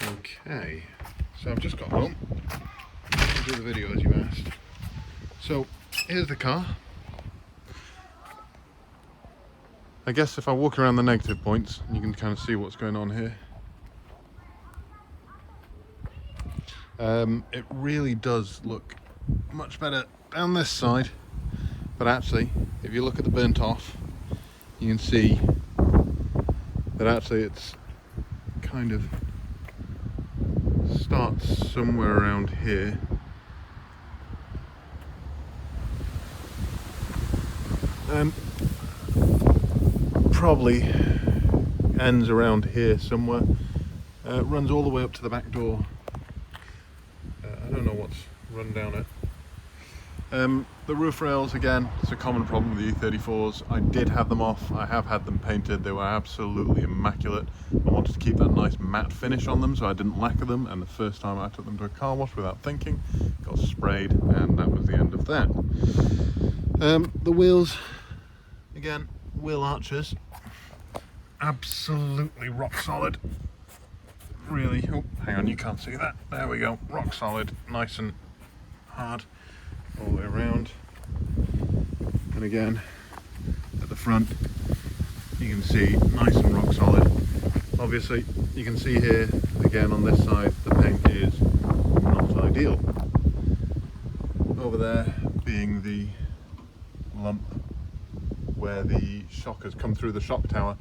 Okay, so I've just got home. I'll do the video as you asked. So here's the car. I guess if I walk around the negative points, you can kind of see what's going on here. It really does look much better down this side, but actually, if you look at the burnt off, you can see that actually it's kind of starts somewhere around here. And probably ends around here somewhere. Runs all the way up to the back door. I don't know what's run down it. The roof rails, again, it's a common problem with the E34s. I did have them off, I have had them painted, they were absolutely immaculate. I wanted to keep that nice matte finish on them so I didn't lacquer them, and the first time I took them to a car wash without thinking, got sprayed, and that was the end of that. The wheels, again, wheel arches, absolutely rock solid. Really, oh, hang on, you can't see that. There we go, rock solid, nice and hard all the way around. And again, at the front, you can see nice and rock solid. Obviously, you can see here, again on this side, the paint is not ideal. Over there being the lump where the shock has come through the shock tower,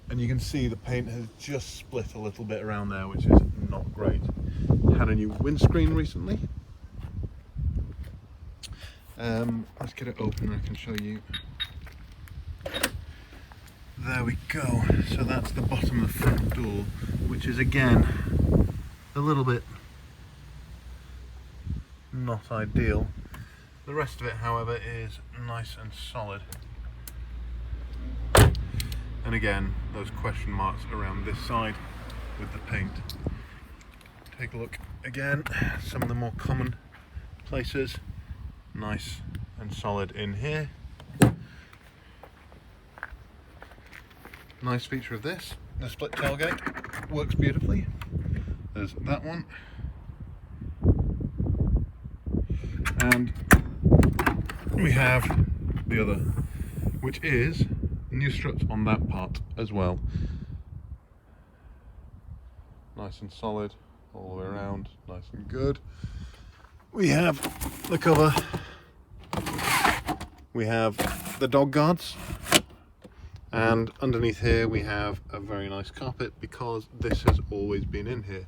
and you can see the paint has just split a little bit around there, which is not great. Had a new windscreen recently. Let's get it open and I can show you. There we go. So that's the bottom of the front door, which is again a little bit not ideal. The rest of it, however, is nice and solid. And again, those question marks around this side with the paint. Take a look again, some of the more common places. Nice and solid in here. Nice feature of this, the split tailgate works beautifully. There's that one. And we have the other, which is new struts on that part as well. Nice and solid all the way around, nice and good. We have the cover, we have the dog guards, and underneath here we have a very nice carpet because this has always been in here.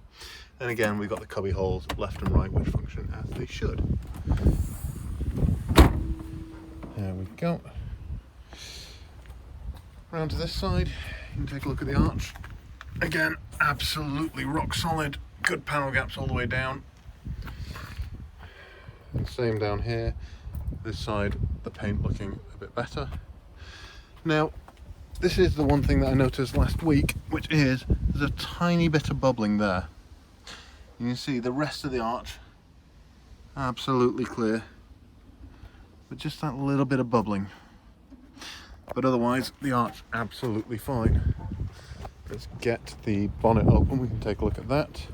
And again, we've got the cubby holes left and right which function as they should. There we go. Round to this side, you can take a look at the arch. Again, absolutely rock solid, good panel gaps all the way down. And same down here, this side, the paint looking a bit better. Now, this is the one thing that I noticed last week, which is there's a tiny bit of bubbling there. You can see the rest of the arch, absolutely clear, but just that little bit of bubbling. But otherwise, the arch absolutely fine. Let's get the bonnet open, we can take a look at that.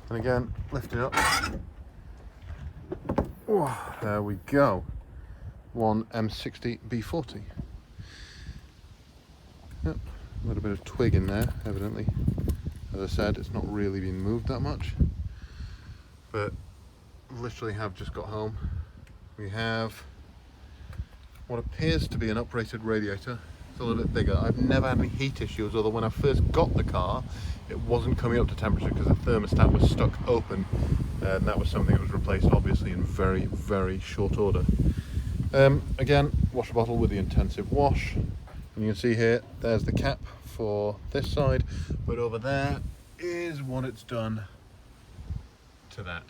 And again, lift it up. Oh, there we go. One M60 B40. Yep, a little bit of twig in there, evidently. As I said, it's not really been moved that much. But literally have just got home. We have what appears to be an uprated radiator. It's a little bit bigger. I've never had any heat issues, although when I first got the car, it wasn't coming up to temperature because the thermostat was stuck open, and that was something that was replaced obviously in very, very short order. Again, wash bottle with the intensive wash, and you can see here, there's the cap for this side, but over there is what it's done to that,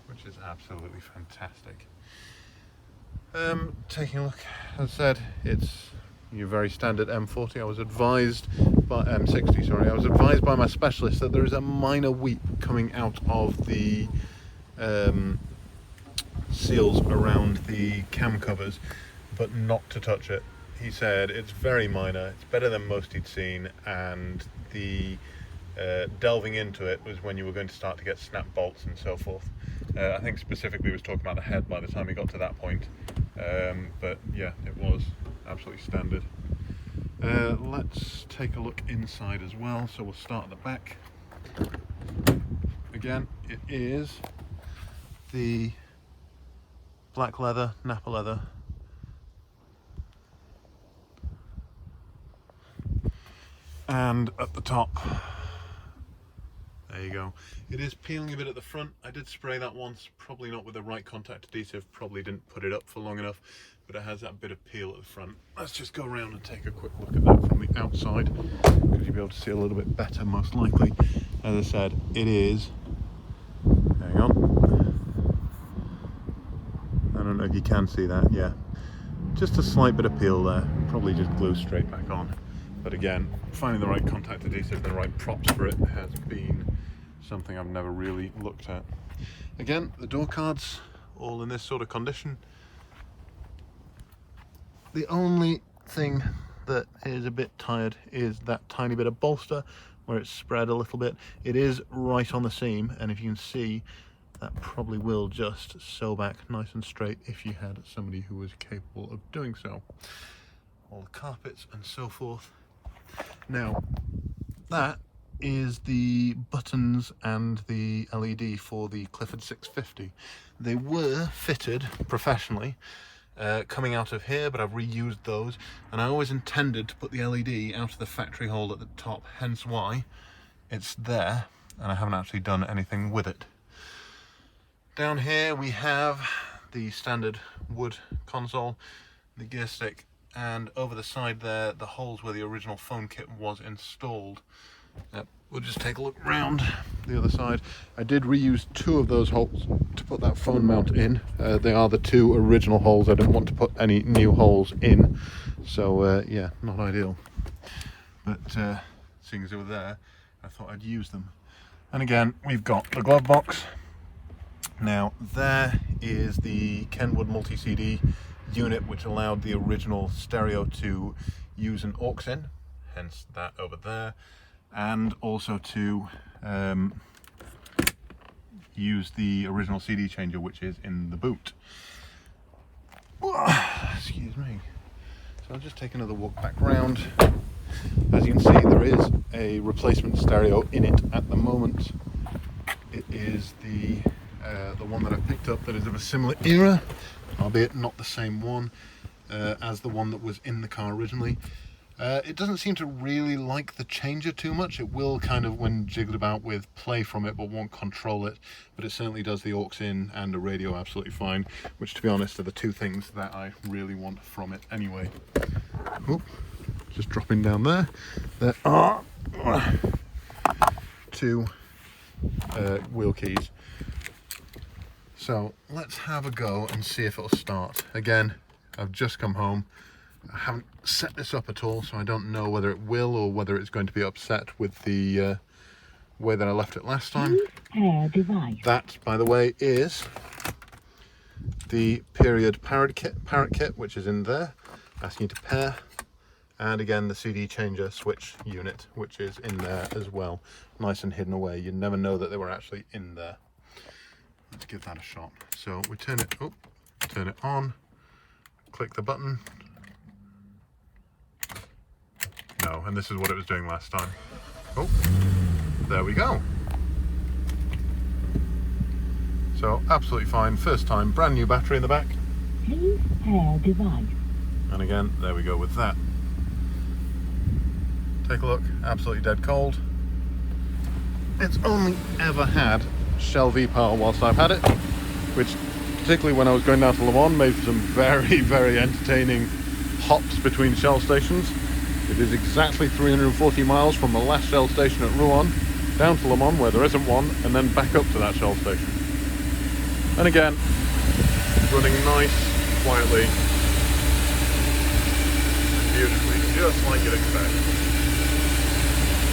which is absolutely fantastic. Taking a look, as I said, it's your very standard M40. I was advised by M60, sorry. I was advised by my specialist that there is a minor weep coming out of the seals around the cam covers, but not to touch it. He said it's very minor, it's better than most he'd seen, and the delving into it was when you were going to start to get snap bolts and so forth. I think specifically he was talking about the head by the time he got to that point, but yeah, it was absolutely standard. Let's take a look inside as well, so we'll start at the back. Again, it is the black leather, Napa leather. And at the top, there you go. It is peeling a bit at the front. I did spray that once, probably not with the right contact adhesive, probably didn't put it up for long enough, but it has that bit of peel at the front. Let's just go around and take a quick look at that from the outside, because you'll be able to see a little bit better most likely. As I said, it is, hang on, I don't know if you can see that, yeah. Just a slight bit of peel there, probably just glue straight back on. But again, finding the right contact adhesive and the right props for it has been something I've never really looked at. Again, the door cards, all in this sort of condition. The only thing that is a bit tired is that tiny bit of bolster where it's spread a little bit. It is right on the seam, and if you can see, that probably will just sew back nice and straight if you had somebody who was capable of doing so. All the carpets and so forth. Now, that is the buttons and the LED for the Clifford 650. They were fitted professionally coming out of here, but I've reused those, and I always intended to put the LED out of the factory hole at the top, hence why it's there, and I haven't actually done anything with it. Down here we have the standard wood console, the gear stick, and over the side there, the holes where the original phone kit was installed. We'll just take a look round the other side. I did reuse two of those holes to put that phone mount in. They are the two original holes. I didn't want to put any new holes in, so yeah, not ideal. But seeing as they were there, I thought I'd use them. And again, we've got the glove box. Now there is the Kenwood multi-CD unit, which allowed the original stereo to use an aux in, hence that over there, and also to use the original CD changer, which is in the boot. Excuse me. So I'll just take another walk back round. As you can see, there is a replacement stereo in it at the moment. It is the one that I picked up that is of a similar era, albeit not the same one as the one that was in the car originally. It doesn't seem to really like the changer too much. It will kind of, when jiggled about with, play from it, but won't control it. But it certainly does the aux in and the radio absolutely fine, which, to be honest, are the two things that I really want from it anyway. Oh, just dropping down there. There are two wheel keys. So let's have a go and see if it'll start. Again, I've just come home. I haven't set this up at all, so I don't know whether it will or whether it's going to be upset with the way that I left it last time. That, by the way, is the period parrot kit, which is in there, asking you to pair. And again, the CD changer switch unit, which is in there as well. Nice and hidden away. You never know that they were actually in there. Let's give that a shot. So we turn it on, click the button. No, and this is what it was doing last time. Oh, there we go. So absolutely fine, first time, brand new battery in the back. Please pair device. And again, there we go with that. Take a look, absolutely dead cold. It's only ever had Shell V-Power whilst I've had it, which particularly when I was going down to Le Mans made for some very, very entertaining hops between Shell stations. It is exactly 340 miles from the last Shell station at Rouen down to Le Mans where there isn't one, and then back up to that Shell station. And again, running nice, quietly, beautifully, just like you'd expect.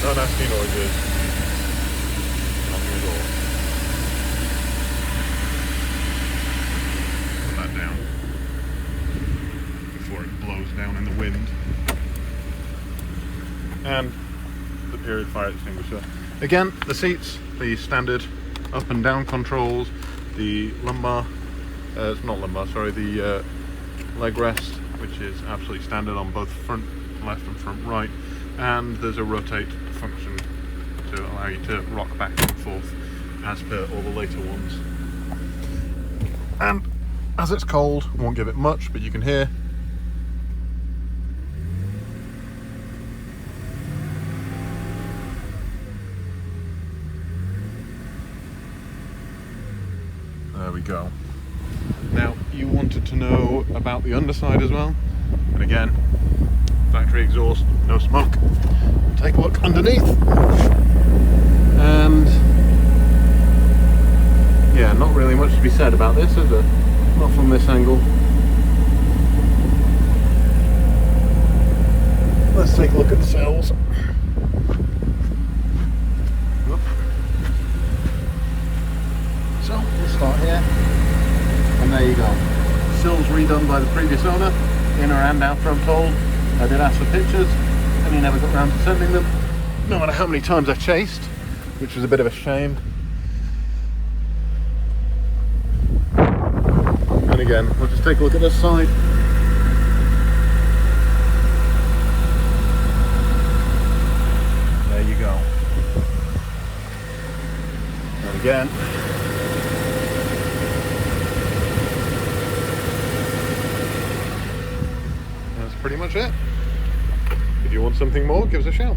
No nasty noises. Nothing at all. Put that down. down in the wind. And the period fire extinguisher. Again, the seats, the standard up and down controls, the lumbar, it's not lumbar, sorry, the leg rest, which is absolutely standard on both front left and front right, and there's a rotate function to allow you to rock back and forth as per all the later ones. And as it's cold, I won't give it much, but you can hear there we go. Now, you wanted to know about the underside as well, and again, factory exhaust, no smoke. Take a look underneath, and yeah, not really much to be said about this, is there? Not from this angle. Let's take a look at the cells. So, we'll start here, and there you go. Sills redone by the previous owner, inner and outer, I'm told. I did ask for pictures, and he never got around to sending them, no matter how many times I chased, which was a bit of a shame. And again, we'll just take a look at this side. There you go. And again, that's pretty much it. If you want something more, give us a shout.